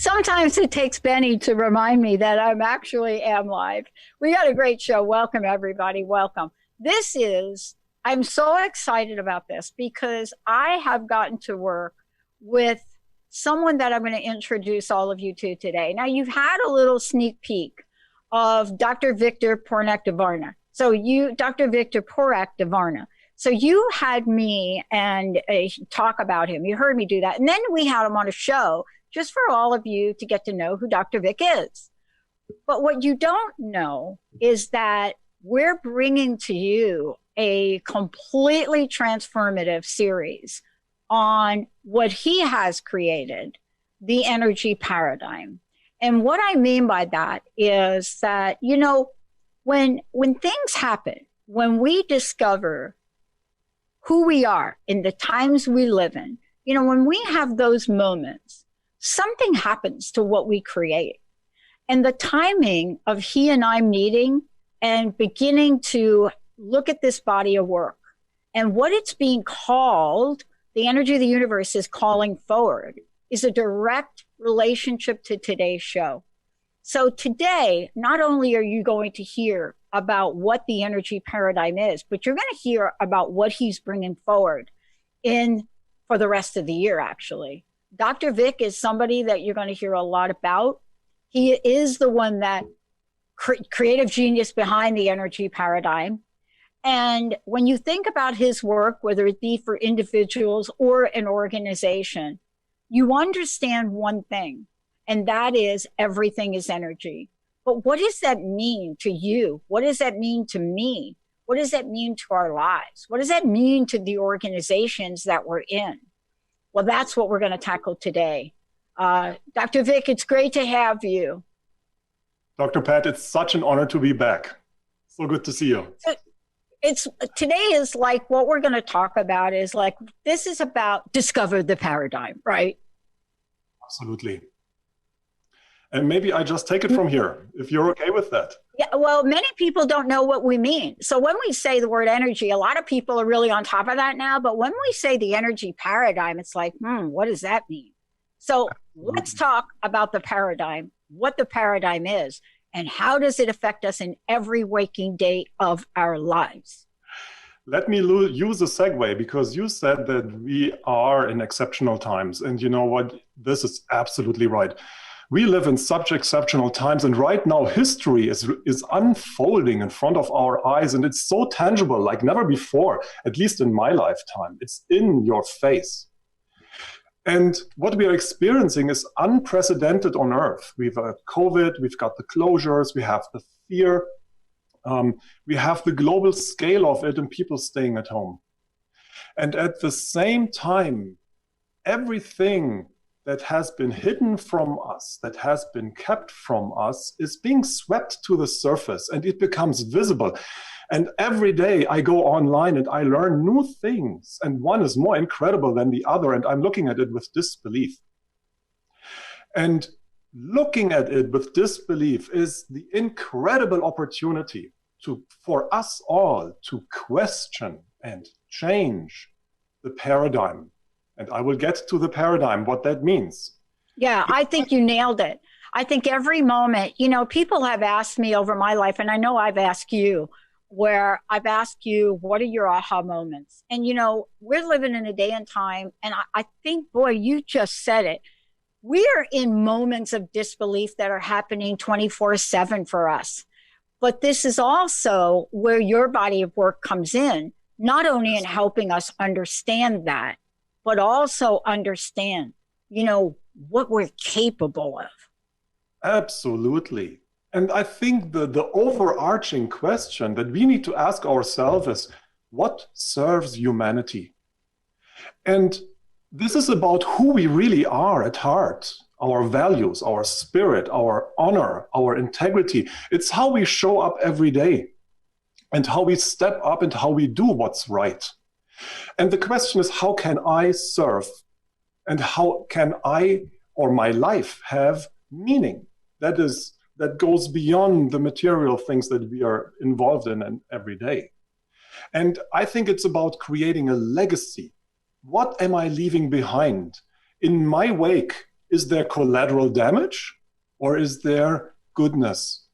Sometimes it takes Benny to remind me that I'm actually am live. We got a great show. Welcome, everybody. Welcome. I'm so excited about this because I have gotten to work with someone that I'm going to introduce all of you to today. Now, you've had a little sneak peek of Dr. Victor Porak de Varna. Dr. Victor Porak de Varna. So you had me and talk about him. You heard me do that. And then we had him on a show just for all of you to get to know who Dr. Vic is. But what you don't know is that we're bringing to you a completely transformative series on what he has created, the energy paradigm. And what I mean by that is that, when things happen, when we discover who we are in the times we live in, when we have those moments, something happens to what we create. And the timing of he and I meeting and beginning to look at this body of work and what it's being called, the energy of the universe is calling forward, is a direct relationship to today's show. So today, not only are you going to hear about what the energy paradigm is, but you're going to hear about what he's bringing forward for the rest of the year, actually. Dr. Vic is somebody that you're going to hear a lot about. He is the one that creative genius behind the energy paradigm. And when you think about his work, whether it be for individuals or an organization, you understand one thing, and that is everything is energy. But what does that mean to you? What does that mean to me? What does that mean to our lives? What does that mean to the organizations that we're in? Well, that's what we're going to tackle today. Dr. Vic, it's great to have you. Dr. Pat, it's such an honor to be back. So good to see you. Today is like what we're going to talk about is like, this is about discover the paradigm, right? Absolutely. And maybe I just take it from here, if you're okay with that. Yeah, well, many people don't know what we mean. So when we say the word energy, a lot of people are really on top of that now. But when we say the energy paradigm, it's like, what does that mean? So let's talk about the paradigm, what the paradigm is, and how does it affect us in every waking day of our lives? Let me use a segue, because you said that we are in exceptional times. And you know what? This is absolutely right. We live in such exceptional times, and right now history is unfolding in front of our eyes, and it's so tangible like never before, at least in my lifetime. It's in your face. And what we are experiencing is unprecedented on Earth. We've got COVID, we've got the closures, we have the fear, we have the global scale of it and people staying at home. And at the same time, everything that has been hidden from us, that has been kept from us, is being swept to the surface and it becomes visible. And every day I go online and I learn new things, and one is more incredible than the other, and I'm looking at it with disbelief. And looking at it with disbelief is the incredible opportunity for us all to question and change the paradigm. And I will get to the paradigm, what that means. Yeah, I think you nailed it. I think every moment, people have asked me over my life, and I know I've asked you, where I've asked you, what are your aha moments? And, we're living in a day and time, and I think, boy, you just said it. We are in moments of disbelief that are happening 24/7 for us. But this is also where your body of work comes in, not only in helping us understand that, but also understand, what we're capable of. Absolutely. And I think the overarching question that we need to ask ourselves is, what serves humanity? And this is about who we really are at heart, our values, our spirit, our honor, our integrity. It's how we show up every day and how we step up and how we do what's right. And the question is, how can I serve? And how can I or my life have meaning? That goes beyond the material things that we are involved in every day. And I think it's about creating a legacy. What am I leaving behind? In my wake, Is there collateral damage, or is there goodness?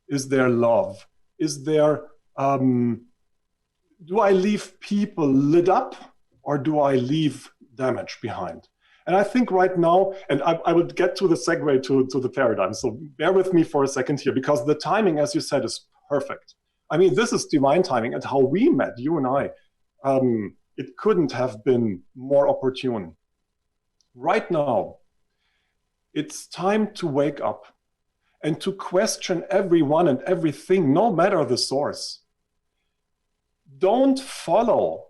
Is there love? Is there, do I leave people lit up, or do I leave damage behind? And I think right now, and I would get to the segue to the paradigm, so bear with me for a second here, because the timing, as you said, is perfect. I mean, this is divine timing, and how we met, you and I, it couldn't have been more opportune. Right now, it's time to wake up and to question everyone and everything, no matter the source. Don't follow.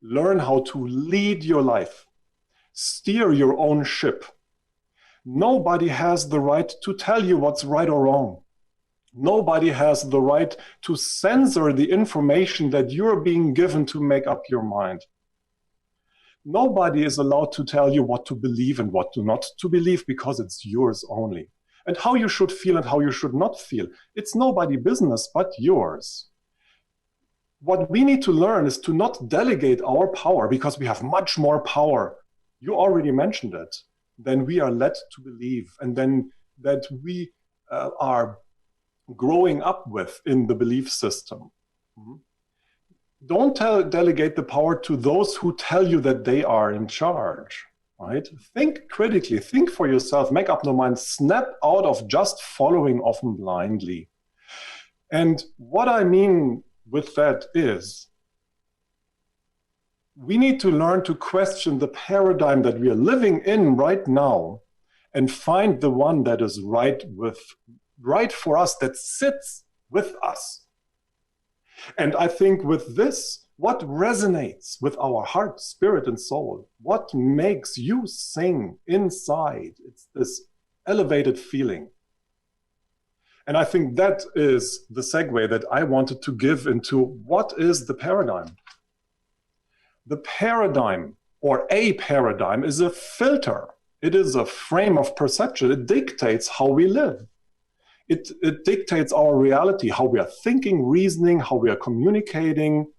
Learn how to lead your life. Steer your own ship. Nobody has the right to tell you what's right or wrong. Nobody has the right to censor the information that you're being given to make up your mind. Nobody is allowed to tell you what to believe and what not to believe, because it's yours only. And how you should feel and how you should not feel, it's nobody's business but yours. What we need to learn is to not delegate our power, because we have much more power, you already mentioned it, than we are led to believe, and then that we are growing up with in the belief system. Don't delegate the power to those who tell you that they are in charge, right? Think critically, think for yourself, make up your mind, snap out of just following often blindly. And what I mean with that is, we need to learn to question the paradigm that we are living in right now and find the one that is right for us, that sits with us. And I think with this, what resonates with our heart, spirit, and soul, what makes you sing inside, it's this elevated feeling. And I think that is the segue that I wanted to give into what is the paradigm. The paradigm, or a paradigm, is a filter. It is a frame of perception. It dictates how we live. It dictates our reality, how we are thinking, reasoning, how we are communicating,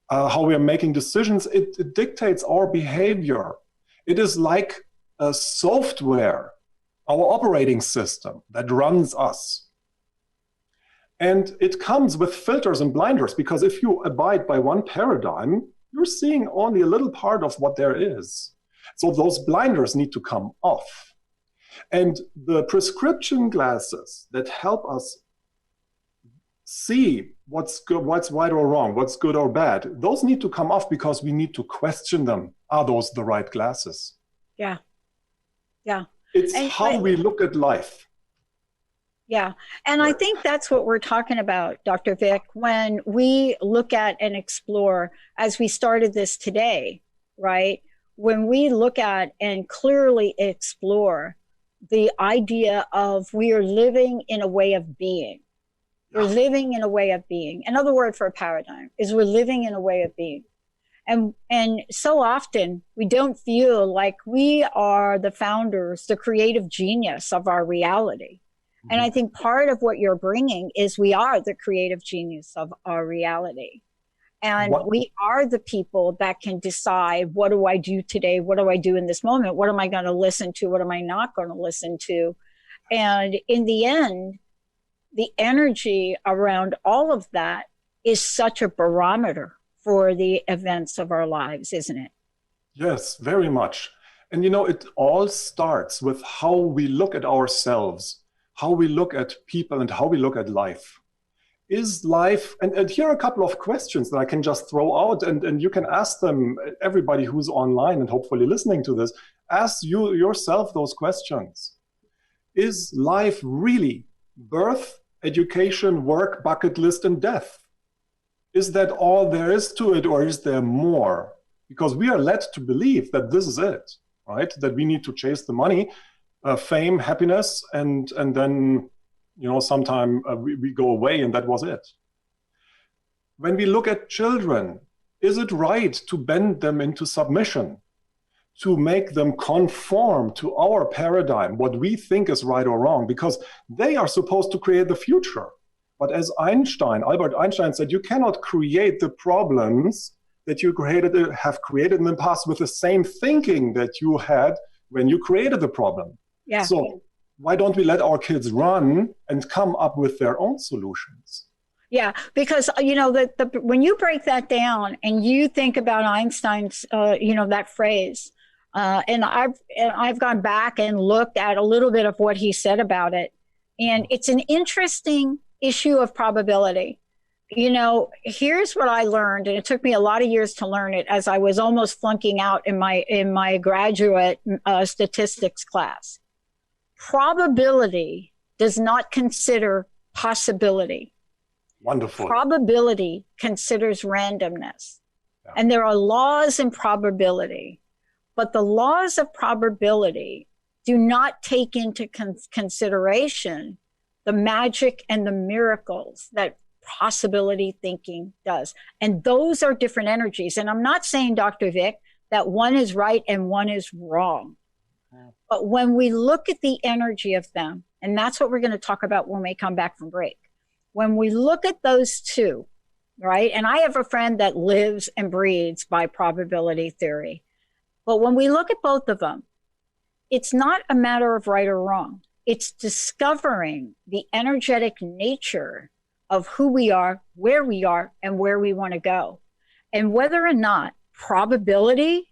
how we are making decisions. It dictates our behavior. It is like a software, our operating system that runs us. And it comes with filters and blinders, because if you abide by one paradigm, you're seeing only a little part of what there is. So those blinders need to come off. And the prescription glasses that help us see what's good, what's right or wrong, what's good or bad, those need to come off, because we need to question them. Are those the right glasses? Yeah. Yeah. It's how we look at life. Yeah. And I think that's what we're talking about, Dr. Vic, when we look at and explore, as we started this today, right? When we look at and clearly explore the idea of we are living in a way of being. We're living in a way of being. Another word for a paradigm is we're living in a way of being. And so often we don't feel like we are the founders, the creative genius of our reality. And I think part of what you're bringing is we are the creative genius of our reality. And we are the people that can decide, what do I do today? What do I do in this moment? What am I going to listen to? What am I not going to listen to? And in the end, the energy around all of that is such a barometer for the events of our lives, isn't it? Yes, very much. And you know, it all starts with how we look at ourselves, how we look at people, and how we look at life. Is life, and here are a couple of questions that I can just throw out, and you can ask them, everybody who's online and hopefully listening to this, ask you yourself those questions. Is life really birth, education, work, bucket list, and death? Is that all there is to it, or is there more? Because we are led to believe that this is it, right? That we need to chase the money, fame, happiness, and then, you know, sometime we go away and that was it. When we look at children, is it right to bend them into submission, to make them conform to our paradigm, what we think is right or wrong, because they are supposed to create the future. But as Albert Einstein said, you cannot create the problems that you have created in the past with the same thinking that you had when you created the problem. Yeah. So why don't we let our kids run and come up with their own solutions? Yeah, because when you break that down and you think about Einstein's, that phrase, and I've gone back and looked at a little bit of what he said about it, and it's an interesting issue of probability. Here's what I learned, and it took me a lot of years to learn it, as I was almost flunking out in my graduate statistics class. Probability does not consider possibility. Wonderful. Probability considers randomness. Yeah. And there are laws in probability, but the laws of probability do not take into consideration the magic and the miracles that possibility thinking does. And those are different energies. And I'm not saying, Dr. Vic, that one is right and one is wrong. Yeah. But when we look at the energy of them, and that's what we're going to talk about when we come back from break. When we look at those two, right? And I have a friend that lives and breathes by probability theory. But when we look at both of them, it's not a matter of right or wrong. It's discovering the energetic nature of who we are, and where we want to go. And whether or not probability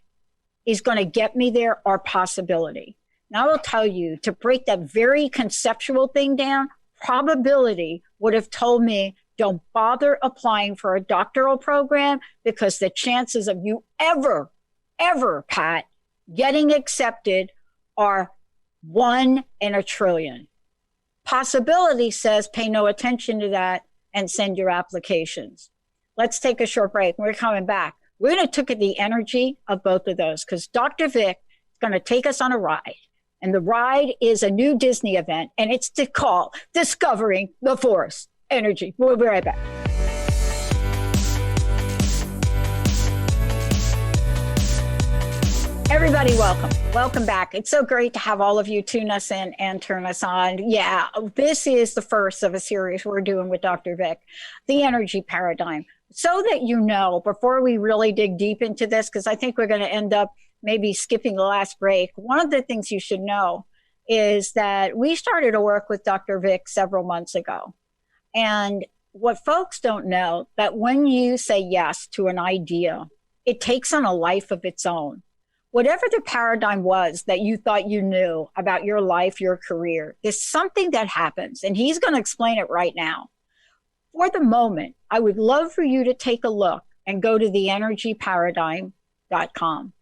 is going to get me there or possibility. Now I'll tell you, to break that very conceptual thing down, probability would have told me, don't bother applying for a doctoral program because the chances of you ever, Pat, getting accepted are 1 in a trillion. Possibility says pay no attention to that and send your applications. Let's take a short break. We're coming back. We're going to look at the energy of both of those because Dr. Vic is going to take us on a ride. And the ride is a new Disney event, and it's called Discovering the Force Energy. We'll be right back. Everybody, welcome. Welcome back. It's so great to have all of you tune us in and turn us on. Yeah, this is the first of a series we're doing with Dr. Vic, the energy paradigm. So that you know, before we really dig deep into this, because I think we're going to end up maybe skipping the last break, one of the things you should know is that we started to work with Dr. Vic several months ago. And what folks don't know, that when you say yes to an idea, it takes on a life of its own. Whatever the paradigm was that you thought you knew about your life, your career, there's something that happens, and he's going to explain it right now. For the moment, I would love for you to take a look and go to theenergyparadigm.com.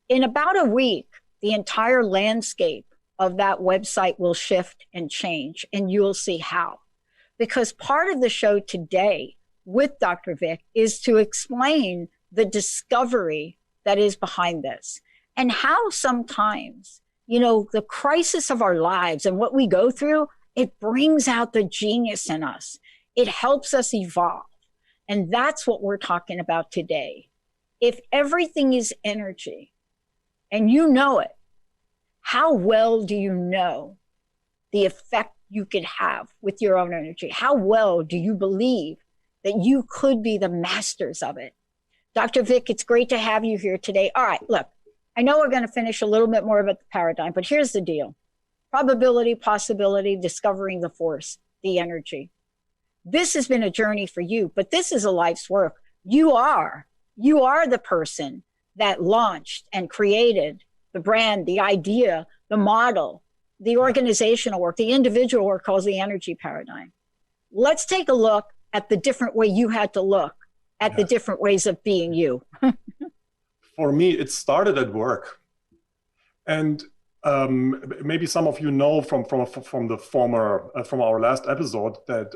In about a week, the entire landscape of that website will shift and change, and you'll see how. Because part of the show today with Dr. Vic is to explain the discovery that is behind this and how sometimes, the crisis of our lives and what we go through, it brings out the genius in us. It helps us evolve. And that's what we're talking about today. If everything is energy, and you know it, how well do you know the effect you could have with your own energy? How well do you believe that you could be the masters of it? Dr. Vic, it's great to have you here today. All right, look, I know we're going to finish a little bit more about the paradigm, but here's the deal. Probability, possibility, discovering the force, the energy. This has been a journey for you, but this is a life's work. You are the person that launched and created the brand, the idea, the model, the organizational work, the individual work called the energy paradigm. Let's take a look at the different way you had to look at the different ways of being you. For me, it started at work. And maybe some of you know from our last episode that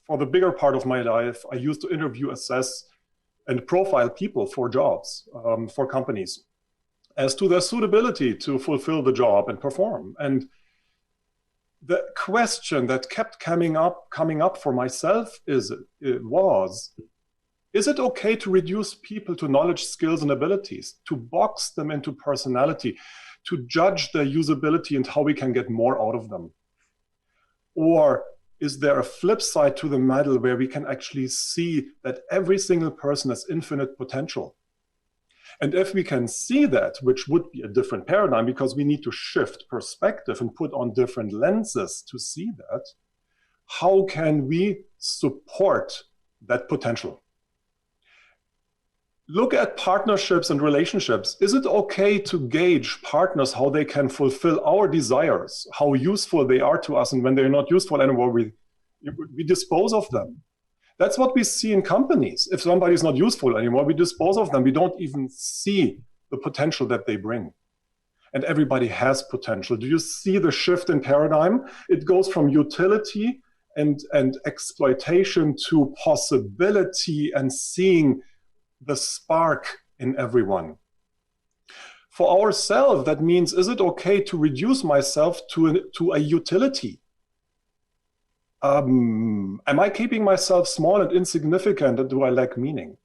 for the bigger part of my life, I used to interview, assess, and profile people for jobs, for companies, as to their suitability to fulfill the job and perform. And the question that kept coming up for myself was, is it okay to reduce people to knowledge, skills, and abilities, to box them into personality, to judge their usability and how we can get more out of them? Or is there a flip side to the medal where we can actually see that every single person has infinite potential? And if we can see that, which would be a different paradigm, because we need to shift perspective and put on different lenses to see that, how can we support that potential? Look at partnerships and relationships. Is it okay to gauge partners, how they can fulfill our desires, how useful they are to us, and when they're not useful anymore, we dispose of them? That's what we see in companies. If somebody is not useful anymore, we dispose of them. We don't even see the potential that they bring. And everybody has potential. Do you see the shift in paradigm? It goes from utility and exploitation to possibility and seeing the spark in everyone. For ourselves, that means, is it okay to reduce myself to a utility? Am I keeping myself small and insignificant, and do I lack meaning?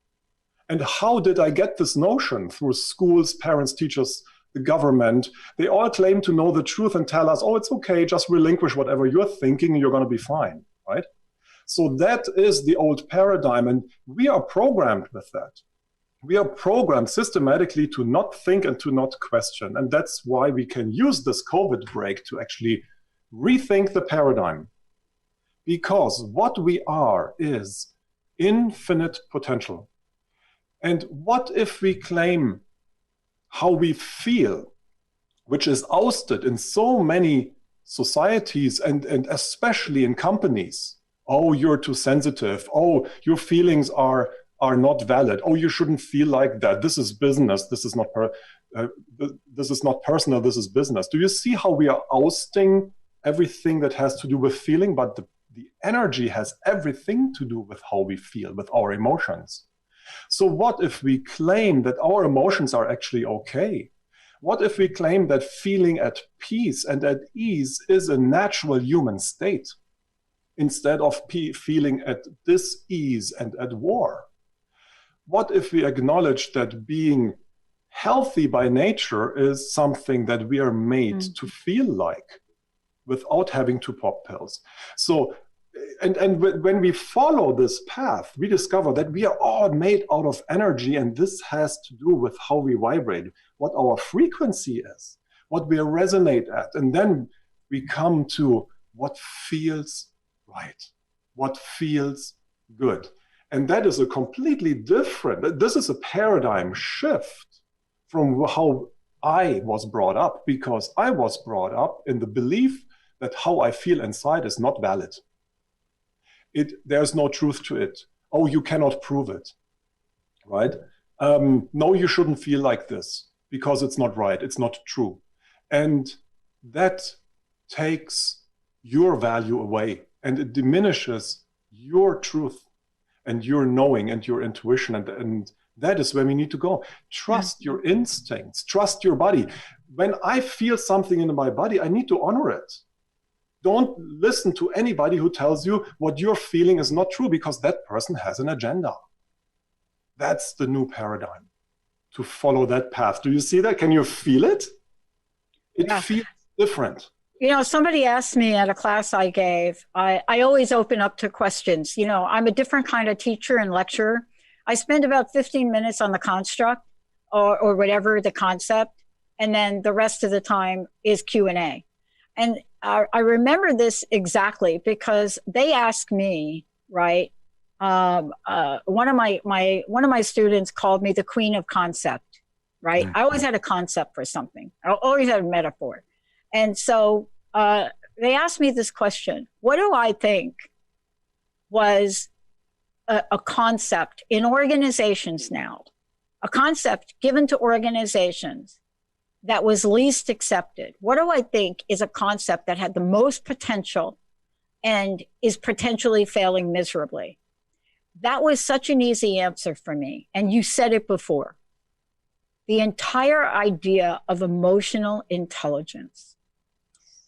And how did I get this notion? Through schools, parents, teachers, the government. They all claim to know the truth and tell us, oh, it's okay, just relinquish whatever you're thinking and you're going to be fine, right? So that is the old paradigm, and we are programmed with that. We are programmed systematically to not think and to not question. And that's why we can use this COVID break to actually rethink the paradigm. Because what we are is infinite potential. And what if we claim how we feel, which is ousted in so many societies and especially in companies? Oh, you're too sensitive. Oh, your feelings are not valid. Oh, you shouldn't feel like that. This is business. This is not personal. This is business. Do you see how we are ousting everything that has to do with feeling? But the energy has everything to do with how we feel, with our emotions. So what if we claim that our emotions are actually okay? What if we claim that feeling at peace and at ease is a natural human state, instead of feeling at dis-ease and at war? What if we acknowledge that being healthy by nature is something that we are made to feel like without having to pop pills? So, and when we follow this path, we discover that we are all made out of energy, and this has to do with how we vibrate, what our frequency is, what we resonate at, and then we come to what feels right, what feels good. And that is a completely different, this is a paradigm shift from how I was brought up, because I was brought up in the belief that how I feel inside is not valid. There's no truth to it. Oh, you cannot prove it, right? No, you shouldn't feel like this because it's not right, it's not true. And that takes your value away, and it diminishes your truth and your knowing and your intuition. And that is where we need to go. Trust your instincts, trust your body. When I feel something in my body, I need to honor it. Don't listen to anybody who tells you what you're feeling is not true, because that person has an agenda. That's the new paradigm, to follow that path. Do you see that? Can you feel it? It feels different. You know, somebody asked me at a class I gave, I always open up to questions. You know, I'm a different kind of teacher and lecturer. I spend about 15 minutes on the construct or whatever the concept, and then the rest of the time is Q&A. And I remember this exactly because they asked me, right? One of my students called me the queen of concept, right? I always had a concept for something. I always had a metaphor. And so they asked me this question: what do I think was a concept in organizations now, a concept given to organizations that was least accepted? What do I think is a concept that had the most potential and is potentially failing miserably? That was such an easy answer for me. And you said it before. The entire idea of emotional intelligence,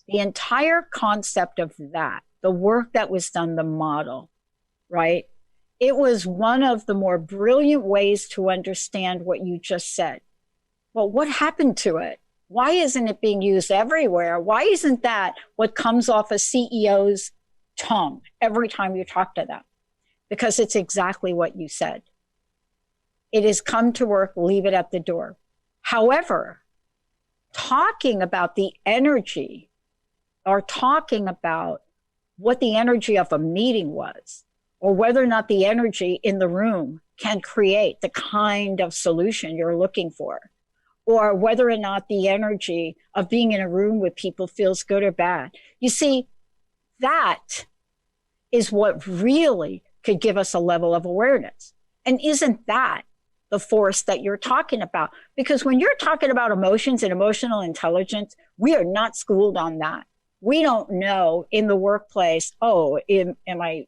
the entire concept of that, the work that was done, the model, right? It was one of the more brilliant ways to understand what you just said. Well, what happened to it? Why isn't it being used everywhere? Why isn't that what comes off a CEO's tongue every time you talk to them? Because it's exactly what you said. It is come to work, leave it at the door. However, talking about the energy or talking about what the energy of a meeting was, or whether or not the energy in the room can create the kind of solution you're looking for, or whether or not the energy of being in a room with people feels good or bad. You see, that is what really could give us a level of awareness. And isn't that the force that you're talking about? Because when you're talking about emotions and emotional intelligence, we are not schooled on that. We don't know in the workplace, am I,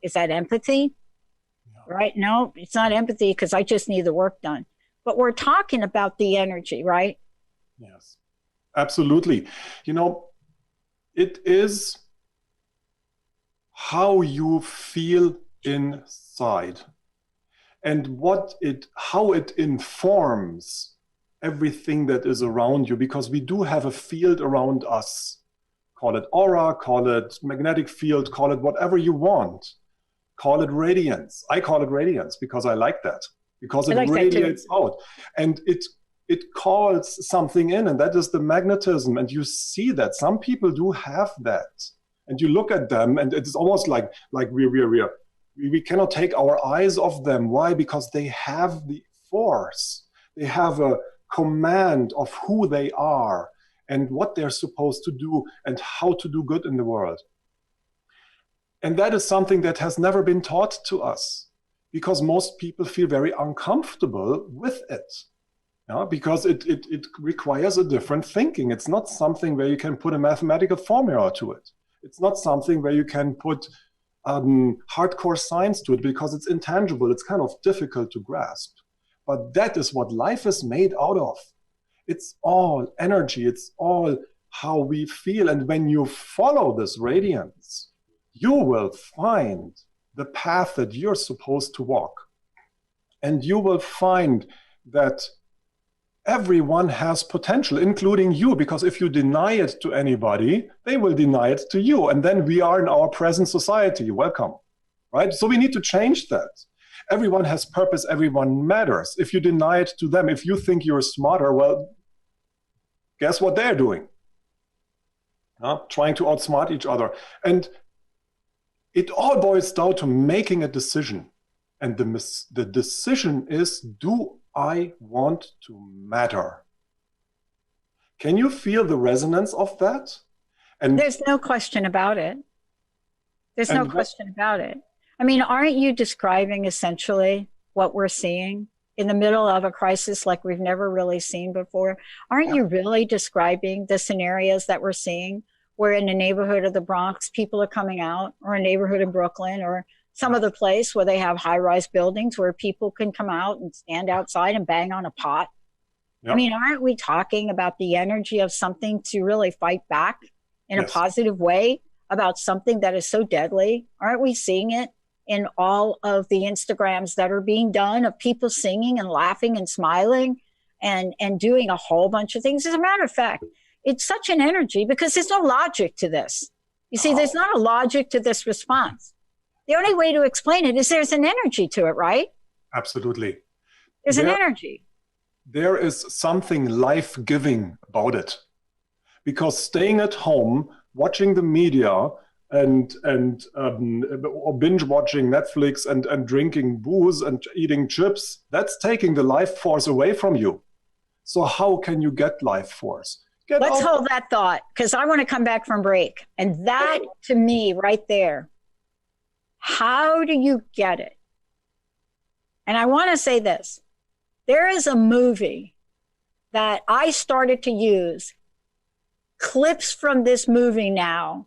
is that empathy? Yeah. Right? No, it's not empathy because I just need the work done. But we're talking about the energy, right? Yes, absolutely. It is how you feel inside and how it informs everything that is around you, because we do have a field around us. Call it aura, call it magnetic field, call it whatever you want. Call it radiance. I call it radiance because I like that, because it radiates out. And it calls something in, and that is the magnetism. And you see that some people do have that. And you look at them, and it's almost like we cannot take our eyes off them. Why? Because they have the force. They have a command of who they are and what they're supposed to do and how to do good in the world. And that is something that has never been taught to us, because most people feel very uncomfortable with it. Because it requires a different thinking. It's not something where you can put a mathematical formula to it. It's not something where you can put hardcore science to it, because it's intangible. It's kind of difficult to grasp. But that is what life is made out of. It's all energy. It's all how we feel. And when you follow this radiance, you will find the path that you're supposed to walk. And you will find that everyone has potential, including you, because if you deny it to anybody, they will deny it to you. And then we are in our present society. Welcome, right? So we need to change that. Everyone has purpose. Everyone matters. If you deny it to them, if you think you're smarter, well, guess what they're doing? Trying to outsmart each other. And it all boils down to making a decision. And the decision is, do I want to matter? Can you feel the resonance of that? And there's no question about it. There's no question about it. I mean, aren't you describing essentially what we're seeing in the middle of a crisis like we've never really seen before? Aren't you really describing the scenarios that we're seeing, where in a neighborhood of the Bronx, people are coming out, or a neighborhood in Brooklyn, or some other place where they have high-rise buildings where people can come out and stand outside and bang on a pot? Yep. I mean, aren't we talking about the energy of something to really fight back in a positive way about something that is so deadly? Aren't we seeing it in all of the Instagrams that are being done of people singing and laughing and smiling and doing a whole bunch of things? As a matter of fact, it's such an energy because there's no logic to this. You see, there's not a logic to this response. The only way to explain it is there's an energy to it, right? Absolutely. There's an energy. There is something life-giving about it. Because staying at home, watching the media, or binge watching Netflix and drinking booze and eating chips, that's taking the life force away from you. So how can you get life force? Let's hold that thought, because I want to come back from break. And that, to me, right there, how do you get it? And I want to say this. There is a movie that I started to use clips from this movie now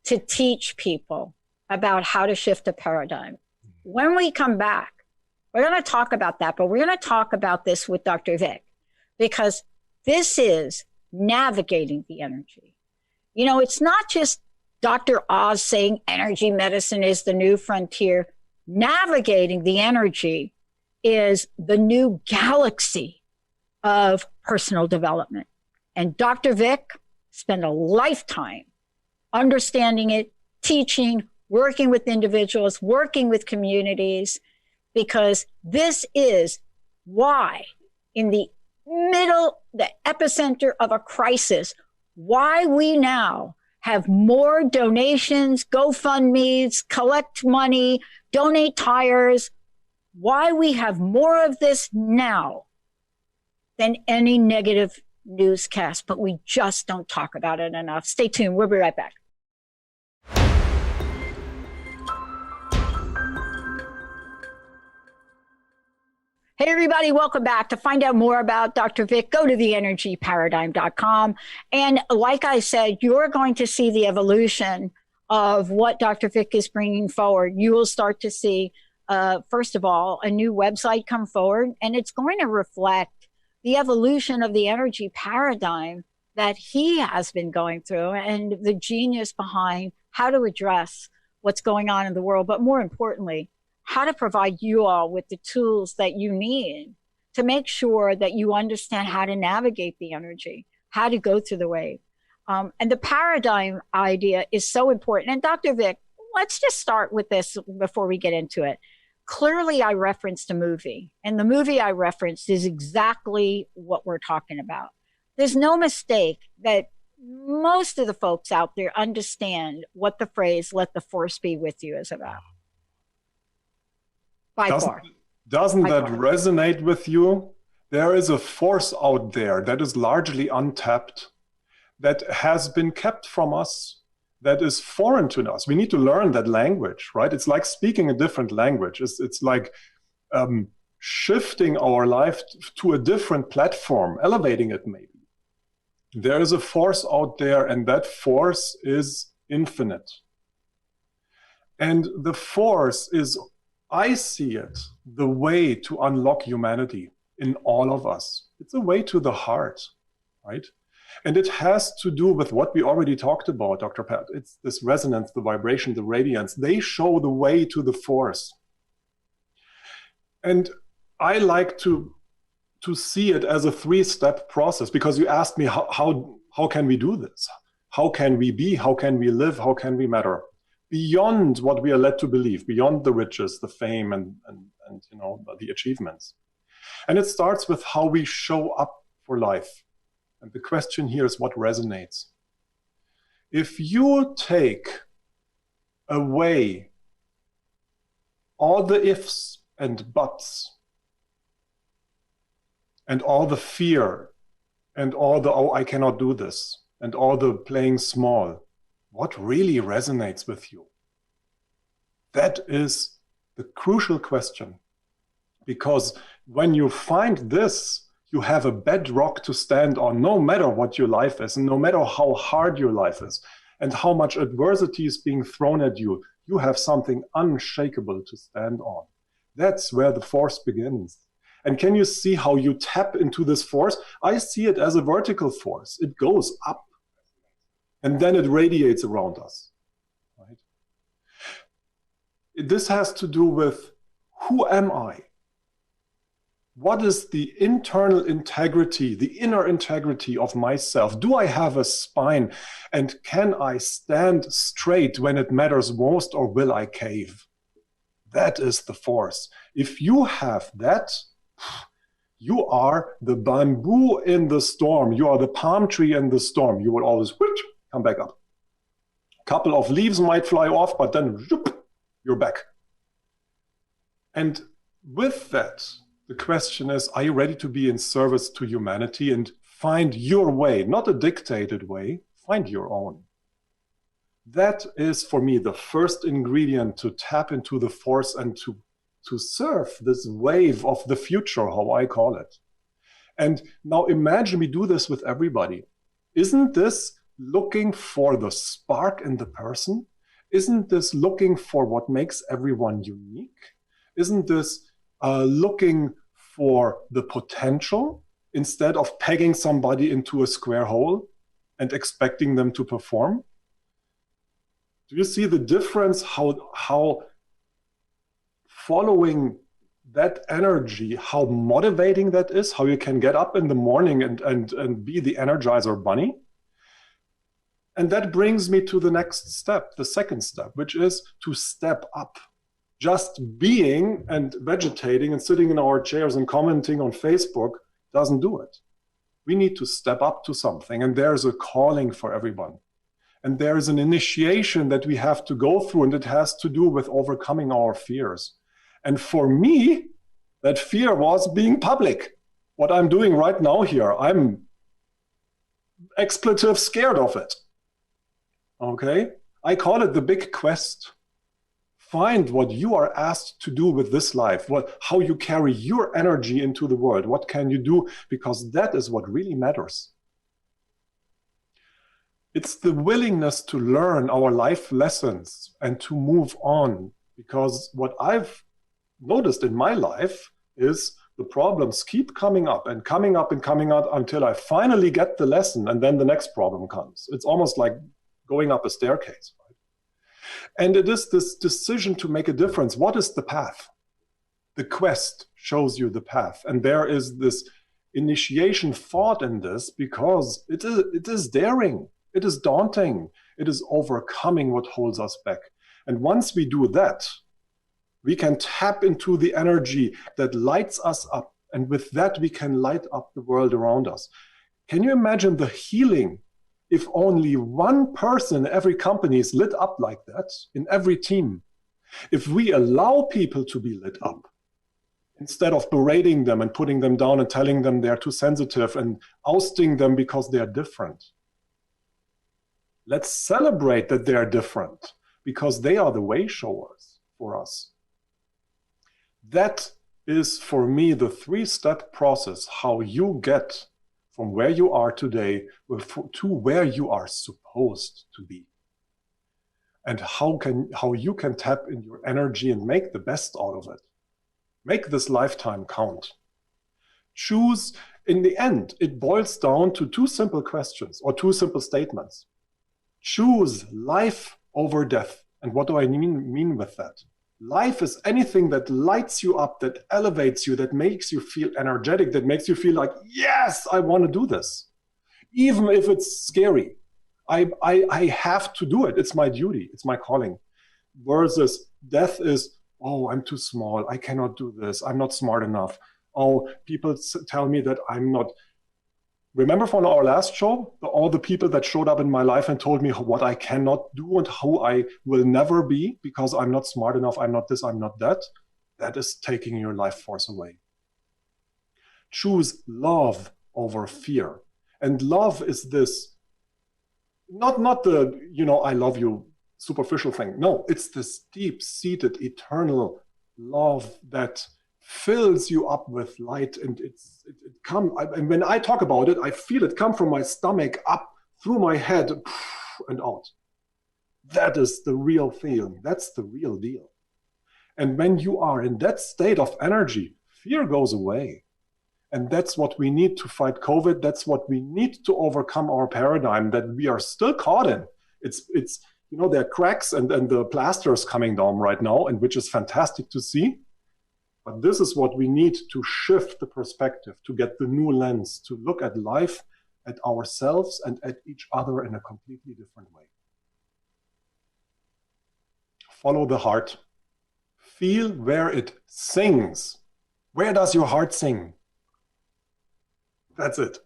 to teach people about how to shift a paradigm. When we come back, we're going to talk about that, but we're going to talk about this with Dr. Vic, because this is navigating the energy. You know, it's not just Dr. Oz saying energy medicine is the new frontier. Navigating the energy is the new galaxy of personal development. And Dr. Vic spent a lifetime understanding it, teaching, working with individuals, working with communities. because this is why, in the epicenter of a crisis, why we now have more donations, GoFundMes, collect money, donate tires, why we have more of this now than any negative newscast, but we just don't talk about it enough. Stay tuned. We'll be right back. Hey, everybody, welcome back. To find out more about Dr. Vic, go to theenergyparadigm.com. And like I said, you're going to see the evolution of what Dr. Vic is bringing forward. You will start to see, first of all, a new website come forward, and it's going to reflect the evolution of the energy paradigm that he has been going through and the genius behind how to address what's going on in the world, but more importantly, how to provide you all with the tools that you need to make sure that you understand how to navigate the energy, how to go through the wave. And the paradigm idea is so important. And Dr. Vic, let's just start with this before we get into it. Clearly, I referenced a movie, and the movie I referenced is exactly what we're talking about. There's no mistake that most of the folks out there understand what the phrase, let the force be with you, is about. Doesn't that resonate with you? There is a force out there that is largely untapped, that has been kept from us, that is foreign to us. We need to learn that language, right? It's like speaking a different language. It's like shifting our life to a different platform, elevating it maybe. There is a force out there, and that force is infinite. And the force is, I see it, the way to unlock humanity in all of us. It's a way to the heart, right? And it has to do with what we already talked about, Dr. Pat. It's this resonance, the vibration, the radiance. They show the way to the force. And I like to see it as a three-step process, because you asked me, how can we do this? How can we be? How can we live? How can we matter? Beyond what we are led to believe, beyond the riches, the fame, and you know, the achievements. And it starts with how we show up for life. And the question here is what resonates. If you take away all the ifs and buts, and all the fear, and all the, oh, I cannot do this, and all the playing small, what really resonates with you? That is the crucial question. Because when you find this, you have a bedrock to stand on, no matter what your life is, and no matter how hard your life is, and how much adversity is being thrown at you, you have something unshakable to stand on. That's where the force begins. And can you see how you tap into this force? I see it as a vertical force. It goes up, and then it radiates around us. Right? This has to do with, who am I? What is the internal integrity, the inner integrity of myself? Do I have a spine? And can I stand straight when it matters most, or will I cave? That is the force. If you have that, you are the bamboo in the storm. You are the palm tree in the storm. You will always come back up. A couple of leaves might fly off, but then you're back. And with that, the question is, are you ready to be in service to humanity and find your way, not a dictated way, find your own? That is, for me, the first ingredient to tap into the force and to surf this wave of the future, how I call it. And now imagine we do this with everybody. Isn't this looking for the spark in the person? Isn't this looking for what makes everyone unique? Isn't this looking for the potential instead of pegging somebody into a square hole and expecting them to perform? Do you see the difference, how following that energy, how motivating that is, how you can get up in the morning and be the Energizer Bunny? And that brings me to the next step, the second step, which is to step up. Just being and vegetating and sitting in our chairs and commenting on Facebook doesn't do it. We need to step up to something, and there's a calling for everyone. And there is an initiation that we have to go through, and it has to do with overcoming our fears. And for me, that fear was being public. What I'm doing right now here, I'm expletive scared of it. Okay? I call it the big quest. Find what you are asked to do with this life, how you carry your energy into the world. What can you do? Because that is what really matters. It's the willingness to learn our life lessons and to move on. Because what I've noticed in my life is the problems keep coming up and coming up and coming up until I finally get the lesson, and then the next problem comes. It's almost like going up a staircase. And it is this decision to make a difference. What is the path? The quest shows you the path. And there is this initiation thought in this because it is daring. It is daunting. It is overcoming what holds us back. And once we do that, we can tap into the energy that lights us up. And with that, we can light up the world around us. Can you imagine the healing if only one person in every company is lit up like that, in every team? If we allow people to be lit up, instead of berating them and putting them down and telling them they're too sensitive and ousting them because they're different. Let's celebrate that they're different because they are the way showers for us. That is, for me, the 3-step process, how you get from where you are today to where you are supposed to be. And how you can tap in your energy and make the best out of it. Make this lifetime count. Choose, in the end, it boils down to 2 simple questions or 2 simple statements. Choose life over death. And what do I mean with that? Life is anything that lights you up, that elevates you, that makes you feel energetic, that makes you feel like, yes, I want to do this. Even if it's scary. I have to do it. It's my duty. It's my calling. Versus death is, oh, I'm too small. I cannot do this. I'm not smart enough. Oh, people tell me that I'm not. Remember from our last show, all the people that showed up in my life and told me what I cannot do and who I will never be because I'm not smart enough, I'm not this, I'm not that. That is taking your life force away. Choose love over fear. And love is this, not the, I love you superficial thing. No, it's this deep-seated, eternal love that fills you up with light, and and when I talk about it, I feel it come from my stomach up through my head and out. That is the real feeling. That's the real deal. And when you are in that state of energy, fear goes away. And that's what we need to fight COVID. That's what we need to overcome our paradigm that we are still caught in. It's there are cracks and the plaster is coming down right now, and which is fantastic to see. But this is what we need to shift the perspective, to get the new lens, to look at life, at ourselves, and at each other in a completely different way. Follow the heart. Feel where it sings. Where does your heart sing? That's it.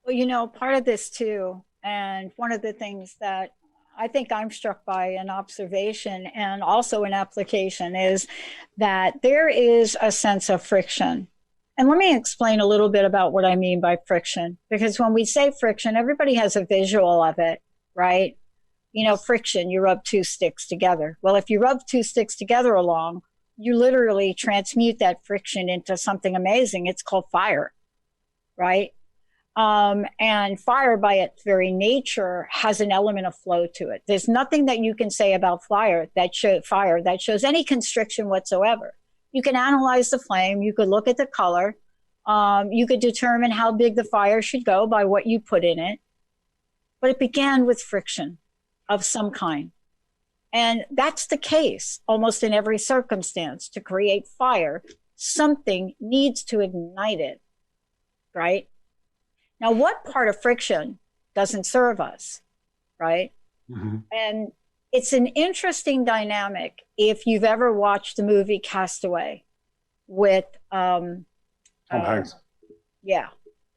Well, part of this too, and one of the things that I think I'm struck by an observation and also an application is that there is a sense of friction. And let me explain a little bit about what I mean by friction, because when we say friction, everybody has a visual of it, right? Friction, you rub 2 sticks together. Well, if you rub 2 sticks together along, you literally transmute that friction into something amazing. It's called fire, right? And fire by its very nature has an element of flow to it. There's nothing that you can say about fire that shows any constriction whatsoever. You can analyze the flame. You could look at the color. You could determine how big the fire should go by what you put in it. But it began with friction of some kind. And that's the case almost in every circumstance. To create fire, something needs to ignite it, right? Now, what part of friction doesn't serve us, right? Mm-hmm. And it's an interesting dynamic if you've ever watched the movie Castaway with Tom Hanks. Yeah,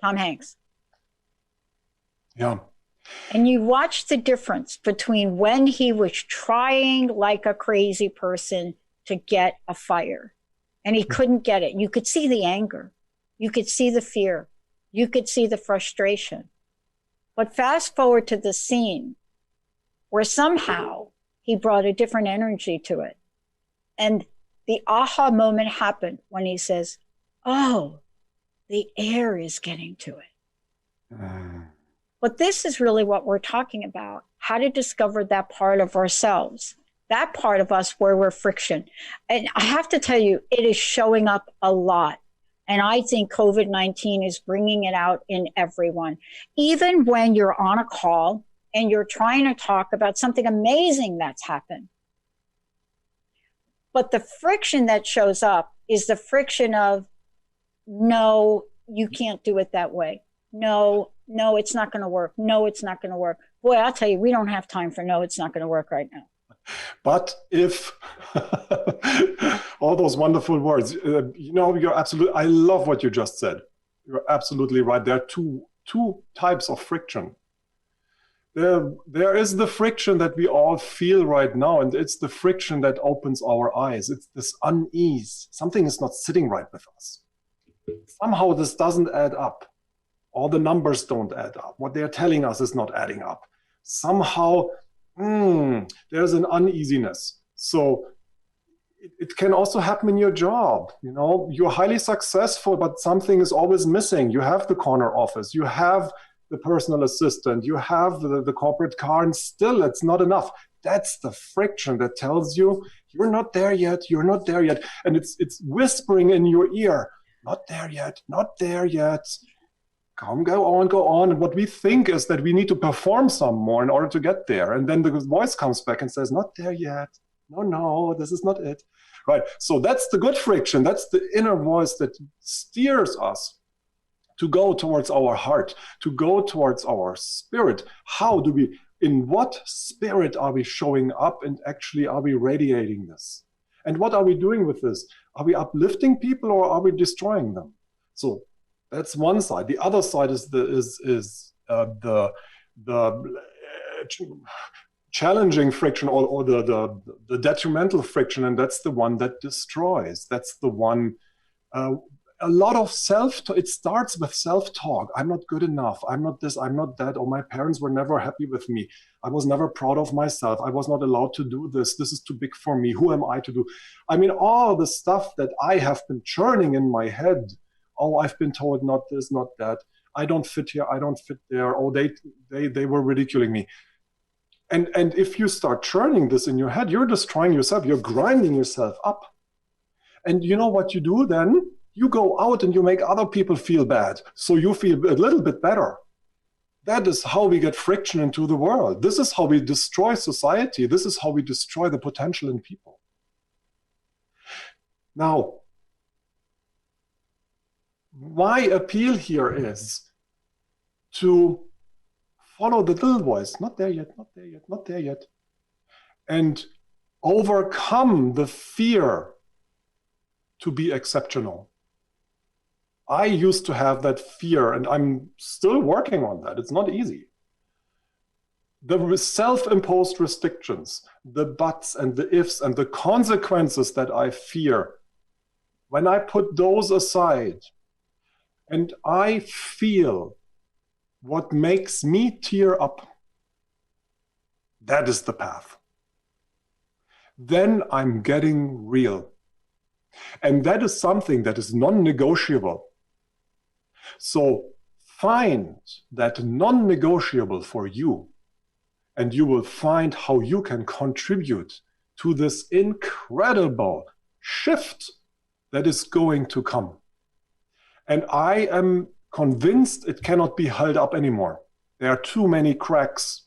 Tom Hanks. Yeah. And you watch the difference between when he was trying like a crazy person to get a fire and he couldn't get it. You could see the anger, you could see the fear, you could see the frustration. But fast forward to the scene where somehow he brought a different energy to it. And the aha moment happened when he says, oh, the air is getting to it. But this is really what we're talking about, how to discover that part of ourselves, that part of us where we're friction. And I have to tell you, it is showing up a lot. And I think COVID-19 is bringing it out in everyone. Even when you're on a call and you're trying to talk about something amazing that's happened. But the friction that shows up is the friction of, no, you can't do it that way. No, it's not going to work. No, it's not going to work. Boy, I'll tell you, we don't have time for no, it's not going to work right now. But if all those wonderful words, you're absolutely, I love what you just said. You're absolutely right. There are two types of friction. There is the friction that we all feel right now, and it's the friction that opens our eyes. It's this unease. Something is not sitting right with us. Somehow this doesn't add up. All the numbers don't add up. What they're telling us is not adding up. Somehow, there's an uneasiness. So it can also happen in your job. You're highly successful, but something is always missing. You have the corner office, you have the personal assistant, you have the corporate car, and still it's not enough. That's the friction that tells you you're not there yet, you're not there yet. And it's whispering in your ear, not there yet, not there yet. Come, go on. And what we think is that we need to perform some more in order to get there. And then the voice comes back and says, not there yet. No, this is not it. Right. So that's the good friction. That's the inner voice that steers us to go towards our heart, to go towards our spirit. In what spirit are we showing up, and actually are we radiating this? And what are we doing with this? Are we uplifting people or are we destroying them? So that's one side. The other side is the challenging friction, or the detrimental friction, and that's the one that destroys. That's the one. A lot of it starts with self-talk. I'm not good enough. I'm not this. I'm not that. Or my parents were never happy with me. I was never proud of myself. I was not allowed to do this. This is too big for me. Who am I to do? I mean, all the stuff that I have been churning in my head. Oh, I've been told not this, not that. I don't fit here. I don't fit there. Oh, they were ridiculing me. And if you start churning this in your head, you're destroying yourself. You're grinding yourself up. And you know what you do then? You go out and you make other people feel bad. So you feel a little bit better. That is how we get friction into the world. This is how we destroy society. This is how we destroy the potential in people. Now, my appeal here is to follow the little voice, not there yet, not there yet, not there yet, and overcome the fear to be exceptional. I used to have that fear, and I'm still working on that. It's not easy. The self-imposed restrictions, the buts and the ifs and the consequences that I fear, when I put those aside, and I feel what makes me tear up, that is the path. Then I'm getting real. And that is something that is non-negotiable. So find that non-negotiable for you, and you will find how you can contribute to this incredible shift that is going to come. And I am convinced it cannot be held up anymore. There are too many cracks.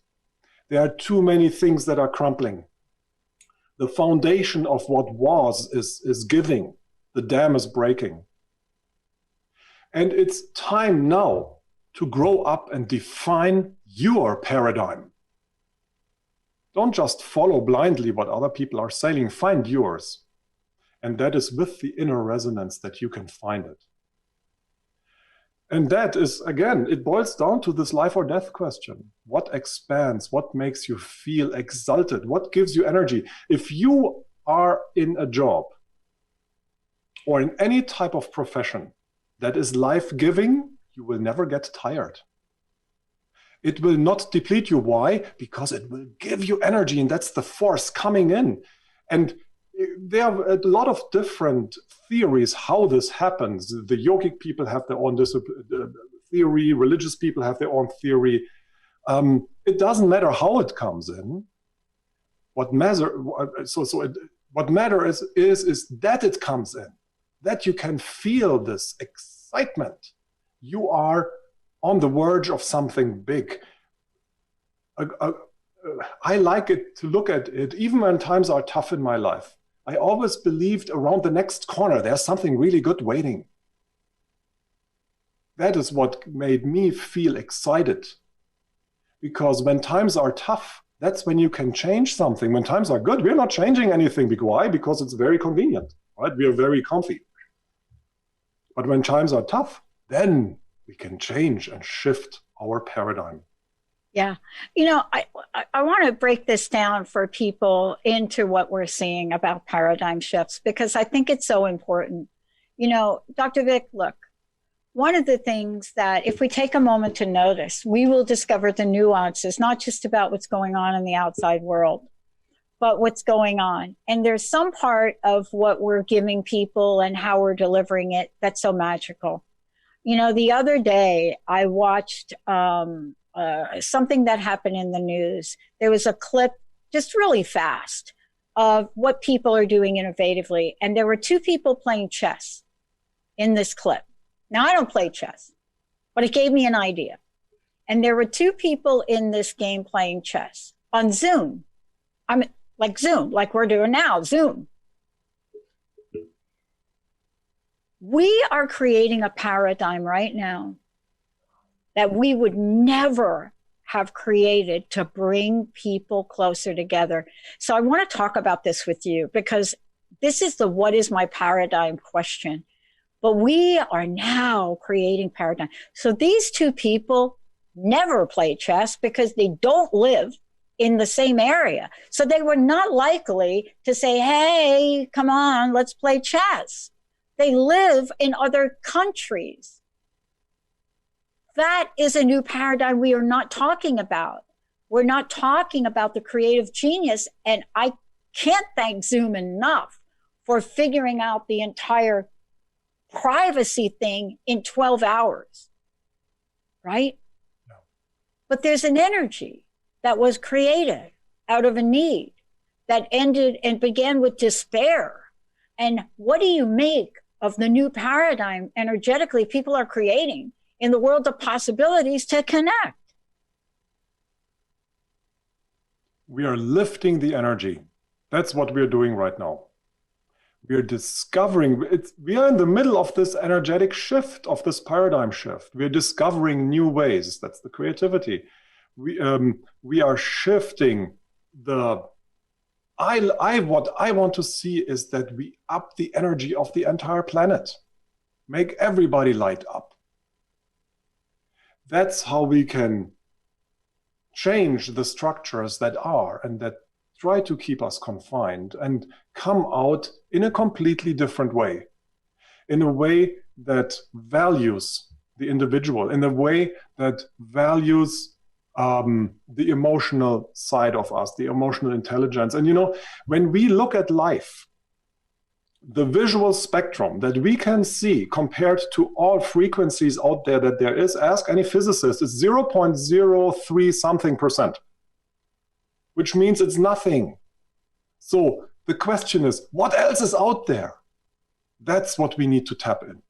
There are too many things that are crumbling. The foundation of what was is giving. The dam is breaking. And it's time now to grow up and define your paradigm. Don't just follow blindly what other people are saying. Find yours. And that is with the inner resonance that you can find it. And that is, again, it boils down to this life or death question. What expands? What makes you feel exalted? What gives you energy? If you are in a job or in any type of profession that is life-giving, you will never get tired. It will not deplete you. Why? Because it will give you energy, and that's the force coming in. And there are a lot of different theories how this happens. The yogic people have their own theory, religious people have their own theory. It doesn't matter how it comes in. What matters is that it comes in, that you can feel this excitement. You are on the verge of something big. I like it to look at it, even when times are tough in my life. I always believed around the next corner, there's something really good waiting. That is what made me feel excited. Because when times are tough, that's when you can change something. When times are good, we're not changing anything. Why? Because it's very convenient, right? We are very comfy. But when times are tough, then we can change and shift our paradigm. Yeah. You know, I want to break this down for people into what we're seeing about paradigm shifts, because I think it's so important. You know, Dr. Vic, look, one of the things that if we take a moment to notice, we will discover the nuances, not just about what's going on in the outside world, but what's going on. And there's some part of what we're giving people and how we're delivering it that's so magical. You know, the other day I watched something that happened in the news. There was a clip, just really fast, of what people are doing innovatively. And there were two people playing chess in this clip. Now, I don't play chess, but it gave me an idea. And there were two people in this game playing chess on Zoom. Like Zoom, like we're doing now, Zoom. We are creating a paradigm right now that we would never have created to bring people closer together. So I want to talk about this with you, because this is the what is my paradigm question. But we are now creating paradigm. So these two people never play chess because they don't live in the same area. So they were not likely to say, hey, come on, let's play chess. They live in other countries. That is a new paradigm we are not talking about. We're not talking about the creative genius. And I can't thank Zoom enough for figuring out the entire privacy thing in 12 hours, right? No. But there's an energy that was created out of a need that ended and began with despair. And what do you make of the new paradigm energetically people are creating in the world of possibilities to connect? We are lifting the energy. That's what we're doing right now. We are discovering, we are in the middle of this energetic shift, of this paradigm shift. We're discovering new ways. That's the creativity. We are shifting what I want to see is that we up the energy of the entire planet. Make everybody light up. That's how we can change the structures that are and that try to keep us confined and come out in a completely different way, in a way that values the individual, in a way that values the emotional side of us, the emotional intelligence. And you know, when we look at life, the visual spectrum that we can see compared to all frequencies out there that there is, ask any physicist, is 0.03 something percent, which means it's nothing. So the question is, what else is out there? That's what we need to tap in.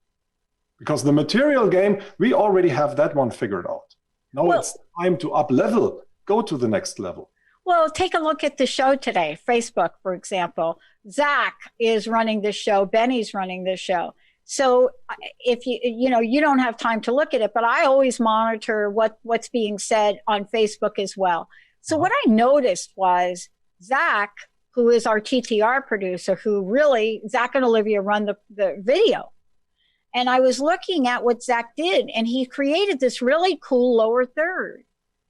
Because the material game, we already have that one figured out. Now it's time to up level, go to the next level. Well, take a look at the show today. Facebook, for example. Zach is running this show. Benny's running this show. So if you don't have time to look at it, but I always monitor what's being said on Facebook as well. So what I noticed was Zach, who is our TTR producer, who really, Zach and Olivia run the video. And I was looking at what Zach did, and he created this really cool lower third,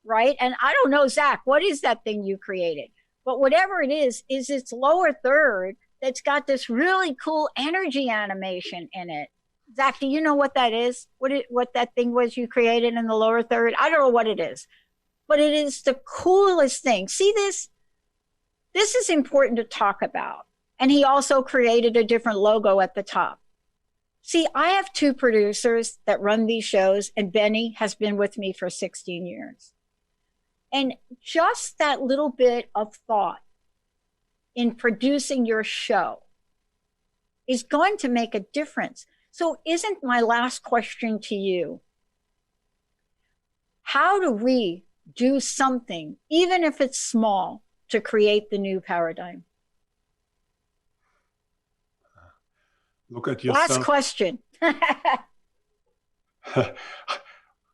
right? And I don't know, Zach, what is that thing you created? But whatever it is its lower third that's got this really cool energy animation in it. Zach, do you know what that is? What that thing was you created in the lower third? I don't know what it is, but it is the coolest thing. See this? This is important to talk about. And he also created a different logo at the top. See, I have two producers that run these shows, and Benny has been with me for 16 years. And just that little bit of thought in producing your show is going to make a difference. So isn't my last question to you, how do we do something, even if it's small, to create the new paradigm? Look at yourself. Last question.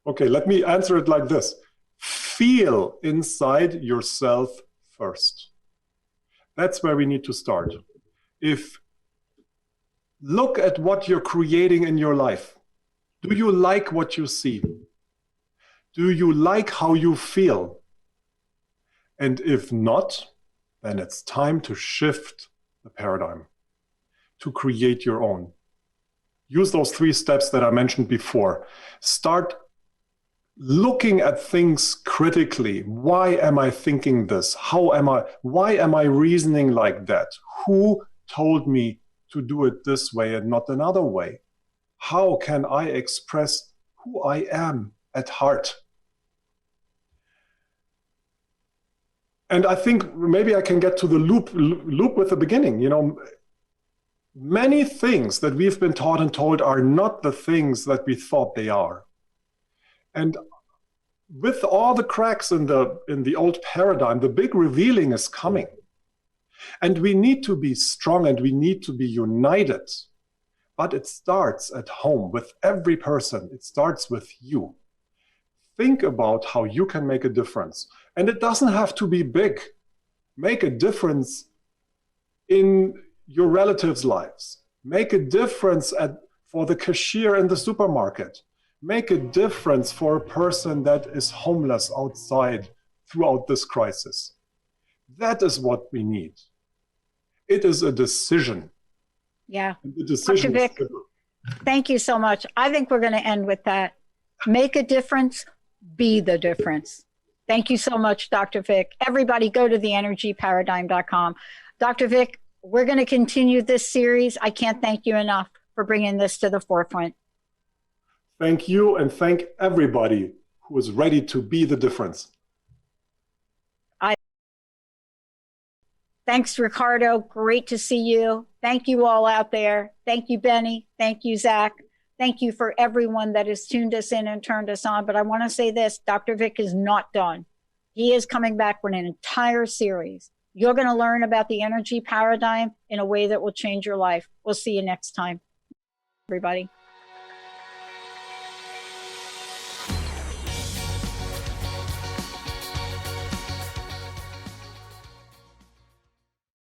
Okay, let me answer it like this. Feel inside yourself first. That's where we need to start. Look at what you're creating in your life. Do you like what you see? Do you like how you feel? And if not, then it's time to shift the paradigm, to create your own. Use those 3 steps that I mentioned before. Start looking at things critically. Why am I thinking this? Why am I reasoning like that? Who told me to do it this way and not another way? How can I express who I am at heart? And I think maybe I can get to the loop with the beginning. You know, many things that we've been taught and told are not the things that we thought they are. And with all the cracks in the old paradigm, the big revealing is coming. And we need to be strong and we need to be united. But it starts at home with every person. It starts with you. Think about how you can make a difference. And it doesn't have to be big. Make a difference in your relatives' lives. Make a difference for the cashier in the supermarket. Make a difference for a person that is homeless outside throughout this crisis. That is what we need. It is a decision. Yeah. And the decision Dr. Vic, thank you so much. I think we're going to end with that. Make a difference, be the difference. Thank you so much, Dr. Vic. Everybody go to theenergyparadigm.com. Dr. Vic, we're going to continue this series. I can't thank you enough for bringing this to the forefront. Thank you, and thank everybody who is ready to be the difference. Thanks, Ricardo. Great to see you. Thank you all out there. Thank you, Benny. Thank you, Zach. Thank you for everyone that has tuned us in and turned us on. But I want to say this, Dr. Vic is not done. He is coming back with an entire series. You're going to learn about the energy paradigm in a way that will change your life. We'll see you next time, everybody.